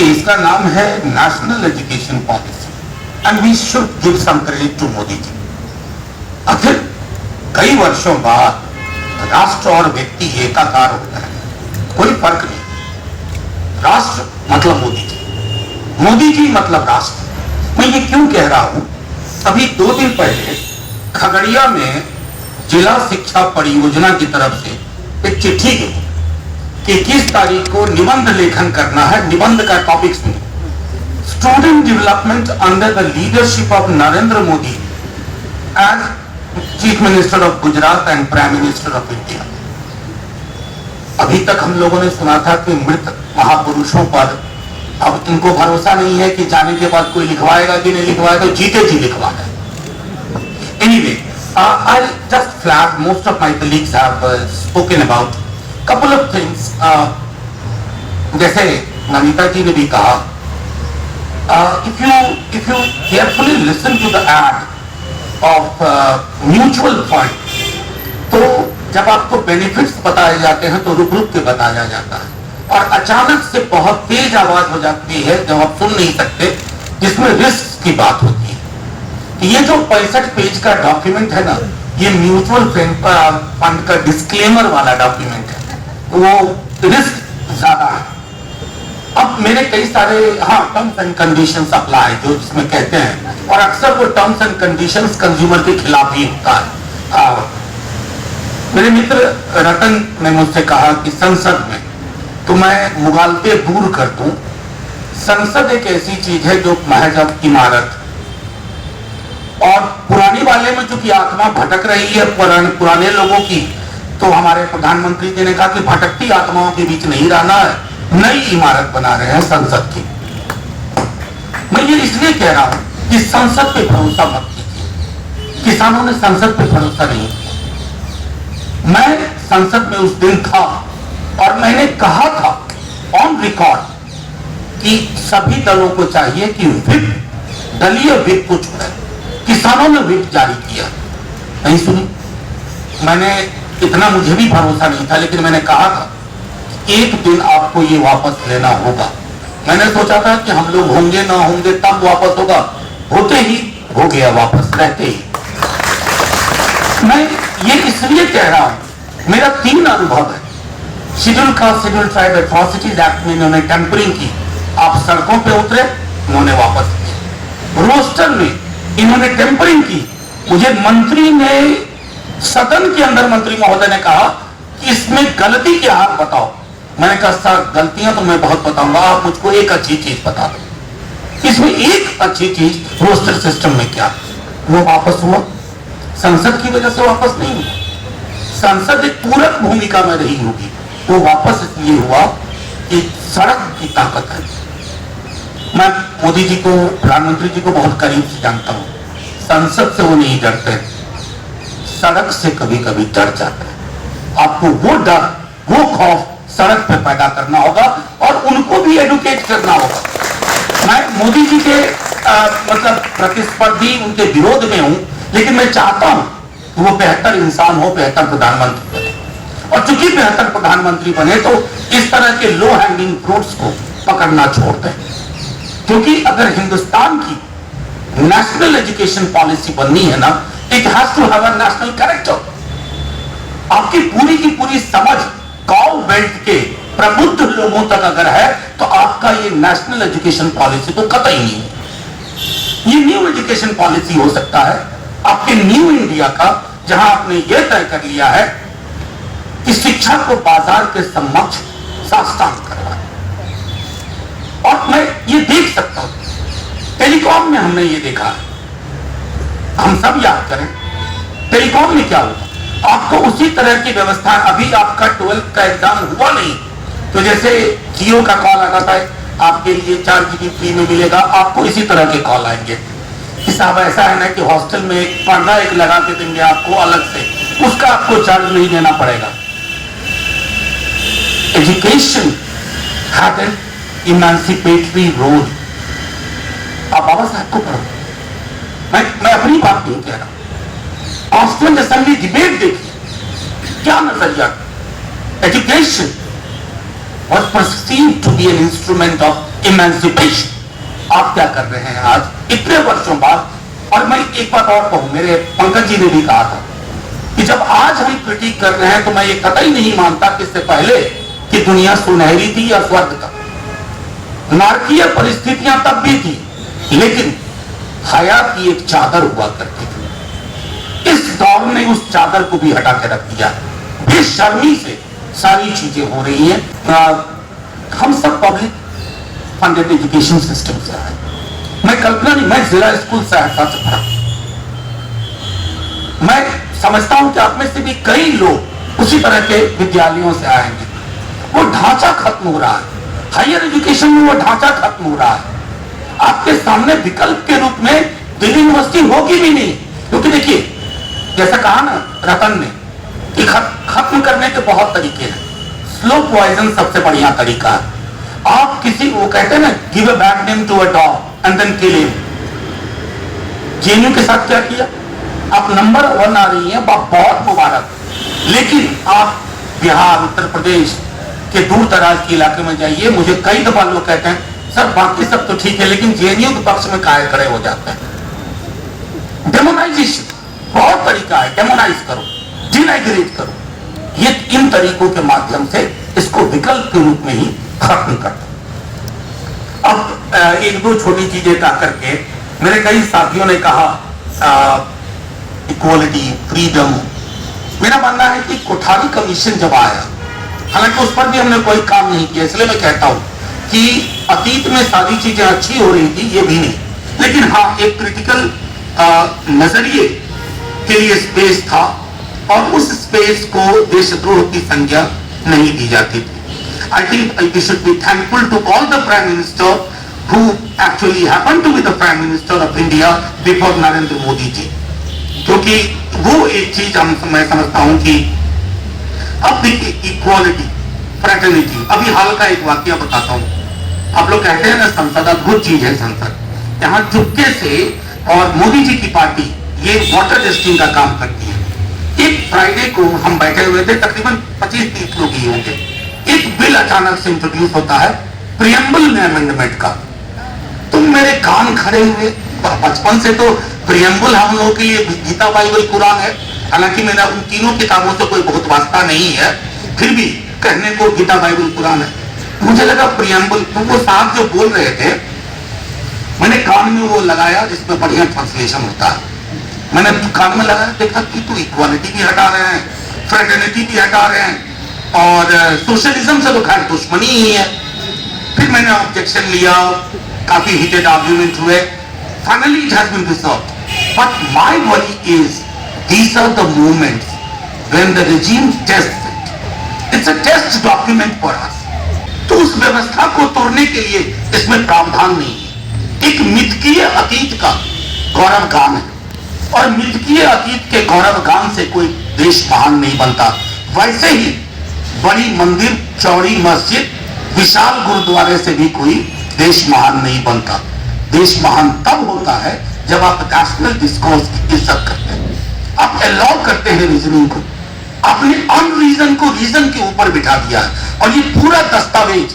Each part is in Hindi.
देखिए, इसका नाम है national education policy and we should give some credit to Modi ji. आखिर कई वर्षों बाद राष्ट्र और व्यक्ति एकाकार होता है, कोई फर्क नहीं। राष्ट्र मतलब मोदी जी, मोदी जी मतलब राष्ट्र। मैं ये क्यों कह रहा हूं, अभी 2 दिन पहले खगड़िया में जिला शिक्षा परियोजना की तरफ से एक चिट्ठी गई कि 21 तारीख को निबंध लेखन करना है। निबंध का टॉपिक सुनिए, student development under the leadership of Narendra Modi as chief minister of Gujarat and prime minister of India. अभी तक हम लोगों ने सुना था कि मृत महापुरुषों पर अब इनको भरोसा नहीं है कि जाने के बाद कोई लिखवाएगा कि नहीं लिखवाएगा, जीते जी लिखवाएगा। Anyway, I just flag, most of my colleagues have spoken about couple of things. जैसे नमिता जी ने भी कहा, if you carefully listen to the ad of mutual fund, तो जब आपको बेनिफिट्स बताए जाते हैं तो रुक रुक के बताया जाता है, और अचानक से बहुत तेज आवाज हो जाती है जब आप सुन नहीं सकते, जिसमें रिस्क की बात होती है। ये जो 65 पेज का डॉक्यूमेंट है ना, ये म्यूचुअल फंड का डिस्क्लेमर वाला डॉक्यूमेंट है, वो रिस्क ज्यादा है। अब मेरे कई सारे टर्म्स एंड कंडीशंस अप्लाई जो जिसमें कहते हैं, और अक्सर वो टर्म्स एंड कंडीशंस कंज्यूमर के खिलाफ ही होता है। मेरे मित्र रतन ने मुझसे कहा कि संसद में तो मैं मुगालते दूर कर दूं, संसद एक ऐसी चीज है जो महज अब इमारत, और पुरानी वाले में चूंकि आत्मा भटक रही है पुराने लोगों की, तो हमारे प्रधानमंत्री जी ने कहा कि भटकती आत्माओं के बीच नहीं रहना है, नई इमारत बना रहे हैं संसद की। मैं ये इसलिए कह रहा हूं कि संसद पे भरोसा मत कीजिए। किसानों ने संसद पे भरोसा नहीं किया। मैं संसद में उस दिन था और मैंने कहा था ऑन रिकॉर्ड कि सभी दलों को चाहिए कि विप, दलीय विप को छोड़े। किसानों ने विप जारी किया, नहीं सुनी। मैंने इतना, मुझे भी भरोसा नहीं था, लेकिन मैंने कहा था एक दिन आपको ये वापस लेना होगा। मैंने सोचा था कि हम लोग होंगे ना होंगे तब वापस होगा, होते ही हो गया वापस, रहते ही। मैं ये इसलिए कह रहा हूं, मेरा 3 अनुभव है। Schedule caste schedule tribe atrocities act में इन्होंने टेम्परिंग की, आप सड़कों पे उतरे, उन्होंने वापस किया। रोस्टर में इन्होंने टेम्परिंग की, मुझे मंत्री ने, सदन के अंदर मंत्री महोदय ने कहा कि इसमें गलती क्या है बताओ। मैंने कहा सर गलतियां तो मैं बहुत बताऊंगा, आप मुझको एक अच्छी चीज बता दो। इसमें एक अच्छी चीज रोस्टर सिस्टम में क्या, वो वापस हुआ। संसद की वजह से वापस नहीं हुआ, संसद एक पूरक भूमिका में रही होगी, वो वापस इसलिए हुआ कि सड़क की ताकत है। मैं मोदी जी को, प्रधानमंत्री जी को बहुत करीब से जानता हूं, संसद से वो नहीं डरते, सड़क से कभी कभी डर जाते हैं। आपको वो डर, वो खौफ सड़क पे पैदा करना होगा और उनको भी एडुकेट करना होगा। मैं मोदी जी के मतलब प्रतिस्पर्धी, उनके विरोध में हूं, लेकिन मैं चाहता हूं कि वो बेहतर इंसान हो, बेहतर प्रधानमंत्री बने। और चूंकि बेहतर प्रधानमंत्री बने तो इस तरह के लो हैंगिंग फ्रूट्स को पकड़ना छोड़ दें, क्योंकि अगर हिंदुस्तान की नेशनल एजुकेशन पॉलिसी बननी है ना, it has to have a national character. आपकी पूरी की पूरी समझ गांव बेल्ट के प्रबुद्ध लोगों तक अगर है तो आपका ये नेशनल एजुकेशन पॉलिसी तो कतई नहीं है। ये न्यू एजुकेशन पॉलिसी हो सकता है आपके न्यू इंडिया का, जहां आपने ये तय कर लिया है कि शिक्षा को बाजार के समक्ष साष्टांग करना। और मैं ये देख सकता हूं, टेलीकॉम में हमने ये देखा है, हम सब याद करें टेलीकॉम में क्या हुआ। आपको उसी तरह की व्यवस्था, अभी आपका 12th का एग्जाम हुआ नहीं तो जैसे जियो का कॉल आता था आपके लिए 4 GB फ्री में मिलेगा, आपको इसी तरह के कॉल आएंगे कि साहब ऐसा है ना कि हॉस्टल में एक पर्दा एक लगा के देंगे आपको अलग से, उसका आपको चार्ज नहीं देना पड़ेगा। Education had an emancipatory role. आप बाबा साहब को पढ़ो, मैं अपनी बात नहीं कह रहा। कॉन्स्टिट्यूएंट असेंबली डिबेट देखिए, क्या नजरिया। Education was perceived to be an instrument of emancipation आप क्या कर रहे हैं आज इतने वर्षों बाद। और मैं एक बात और कहूं, मेरे पंकज जी ने भी कहा था कि जब आज हम क्रिटिक कर रहे हैं तो मैं ये कतई नहीं मानता कि इससे पहले कि दुनिया सुनहरी थी या स्वर्ग था। नारकीय परिस्थितियां तब भी थी, लेकिन हया की एक चादर हुआ करती थी। इस दौर ने उस चादर को भी हटा के रख दिया। बेशर्मी से सारी चीजें हो रही हैं। हम सब पब्लिक फंडेड एजुकेशन सिस्टम से आए। मैं कल्पना नहीं, मैं जिला स्कूल सहरसा से पढ़ा। मैं समझता हूं कि आप में से भी कई लोग उसी तरह के विद्यालयों से आएंगे। वो ढांचा खत्म हो रहा है, हायर एजुकेशन में वो ढांचा खत्म हो रहा है। आपके सामने विकल्प के रूप में दिल्ली यूनिवर्सिटी होगी भी नहीं, क्योंकि देखिए जैसा कहा ना रतन ने कि खत्म करने के बहुत तरीके हैं। स्लो पॉइजन सबसे बढ़िया तरीका है। आप किसी, वो कहते हैं ना, give a bad name to a dog and then kill him. JNU के साथ क्या किया? आप नंबर 1 आ रही हैं, बहुत मुबारक। लेकिन आप बिहार, उत्तर प्रदेश के दूर दराज के इलाके में जाइए, मुझे कई दफा लोग कहते हैं सर बाकी सब तो ठीक है लेकिन जेएनयू के पक्ष में काहे खड़े हो जाते हैं। डेमोनाइजेशन बहुत तरीका है, डेमोनाइज करो, डिनाइग्रेट करो। ये इन तरीकों के माध्यम से इसको विकल्प के रूप में ही खत्म कर दो। अब एक दो छोटी चीजें कह करके मेरे कई साथियों ने कहा इक्वालिटी, फ्रीडम। मेरा मानना है कि कोठारी कमीशन जब आया, हालांकि उस पर भी हमने कोई काम नहीं किया, इसलिए मैं कहता हूं कि अतीत में सारी चीजें अच्छी हो रही थी, ये भी नहीं, लेकिन हाँ एक क्रिटिकल नजरिए के लिए स्पेस था और उस स्पेस को देशद्रोह की संज्ञा नहीं दी जाती थी। I think we should be thankful to all the Prime Minister who actually happened to be the Prime Minister of India before Narendra Modi ji, क्योंकि वो एक चीज मैं समझता हूं कि अब देखिए इक्वालिटी, फ्रेटर्निटी। अभी हाल का एक वाकया बताता हूं। आप लोग कहते हैं ना संसद अद्भुत चीज है संसद, यहाँ चुपके से, और मोदी जी की पार्टी ये वाटर टेस्टिंग का काम करती है। एक फ्राइडे को हम बैठे हुए थे, तकरीबन 25-30 लोग ही होंगे। एक बिल अचानक से इंट्रोड्यूस होता है प्रियम्बल में अमेंडमेंट का। तुम मेरे कान खड़े हुए। बचपन से तो प्रियम्बल हम लोगों के लिए गीता, बाइबल, कुरान है। हालांकि मेरा उन तीनों किताबों से कोई बहुत वास्ता नहीं है, फिर भी कहने को गीता, बाइबल, कुरान है। मुझे लगा प्रियम्बल, तो वो साहब जो बोल रहे थे, मैंने कान में वो लगाया जिसमें बढ़िया ट्रांसलेशन होता है। मैंने कान में लगाया, देखा कि तो इक्वालिटी भी हटा रहे हैं, फ्रेटर्निटी भी हटा रहे हैं, और सोशलिज्म से तो खैर दुश्मनी ही है। फिर मैंने ऑब्जेक्शन लिया, काफी हीटेड आर्ग्यूमेंट हुए। Finally it has been resolved. But my worry is these are the moments when the regime tests it. It's a test document for us. तो उस व्यवस्था को तोड़ने के लिए इसमें प्रावधान नहीं है। एक मिथकीय अतीत का गौरवगान है, और मिथकीय अतीत के गौरवगान से कोई देश महान नहीं बनता। वैसे ही बड़ी मंदिर, चौड़ी मस्जिद, विशाल गुरुद्वारे से भी कोई देश महान नहीं बनता। देश महान तब होता है जब आप नेशनल डिस्कोर्स की इज्जत करते हैं, आप अलाउ करते हैं रीजनिंग को। आपने अनरीजन को रीजन के ऊपर बिठा दिया है, और ये पूरा दस्तावेज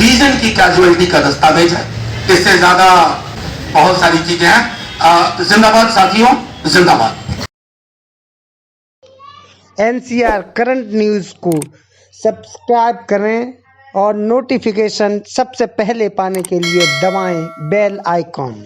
रीजन की कैजुअलिटी का दस्तावेज है। इससे ज्यादा बहुत सारी चीजें हैं। जिंदाबाद साथियों, जिंदाबाद। NCR करंट न्यूज़ को सब्सक्राइब करें और नोटिफिकेशन सबसे पहले पाने के लिए दबाएं बेल आइकॉन।